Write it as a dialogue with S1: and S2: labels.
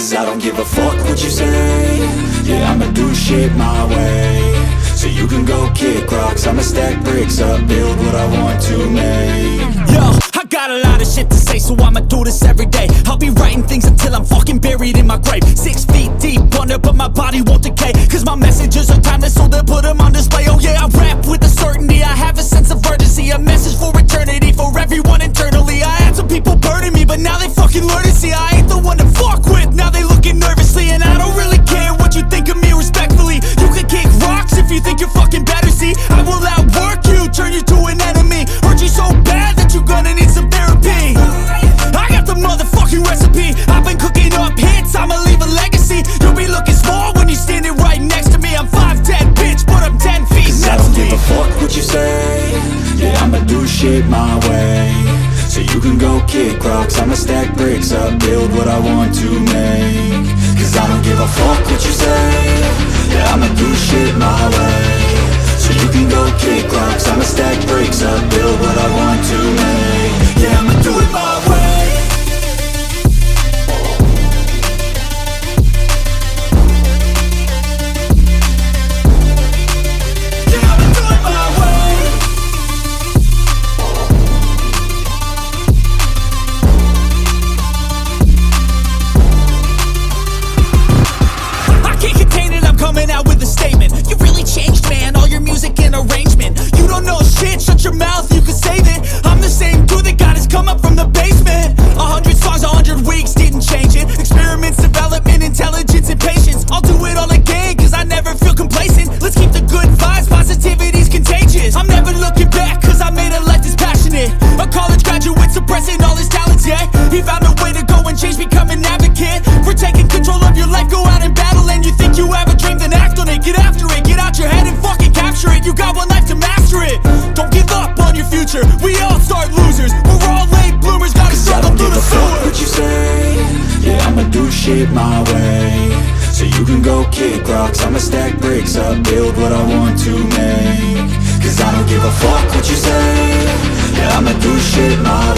S1: Cause I don't give a fuck what you say. Yeah, I'ma do shit my way. So you can go kick rocks, I'ma stack bricks up, build what I want to make.
S2: Yo, I got a lot of shit to say, so I'ma do this every day. I'll be writing things until I'm fucking buried in my grave. 6 feet deep under, but my body won't decay. Cause my messages are timeless, so they'll put them on display. Oh yeah, I rap with a certainty, I have a sense of urgency. A message for eternity, for everyone internally. I had some people burning me, but now they fucking learn to see I ain't the one to fuck with, now they looking nervously. And I don't really care what you think of me, respectfully. You can kick rocks if you think you're fucking better, see. I will outwork you, turn you to an enemy. Hurt you so bad that you're gonna need some therapy. I got the motherfucking recipe, I've been cooking up hits, I'ma leave a legacy. You'll be looking small when you're standing right next to me. I'm 5'10", bitch, but I'm 10 feet
S1: Cause
S2: next
S1: I don't
S2: to me.
S1: give a fuck what you say. Yeah, I'ma do shit my way. So you can go kick rocks, I'ma stack bricks up, build what I want to make. Cause I don't give a fuck what you say. Yeah, I'ma do shit my way. So you can go kick rocks, I'ma stack bricks up, build what I want to make. Yeah, I'ma do it my way.
S2: Coming out with a statement. You really changed, man, all your music and arrangement. You don't know shit, shut your mouth, you can save it. I'm the same dude that got his come up from the basement. 100 songs, 100 weeks, didn't change it. Experiments, development, intelligence, and patience. I'll do it all again, cause I never feel complacent. Let's keep the good vibes, positivity's contagious. I'm never looking back, cause I made a life that's passionate. A college graduate suppressing all his talents, yeah. He found a way to go and change, become an advocate. For taking control of your life, go out and battle. And you think you have a dream, then act on it. Get after it, get out your head and fucking capture it. You got one life to master it. Don't give up on your future, we all start losers. We're all late bloomers, gotta struggle through the sewer.
S1: What you say? Yeah, I'ma do shit my way. So you can go kick rocks, I'ma stack bricks up, build what I want to make. Cause I don't give a fuck what you say. Yeah, I'ma do shit my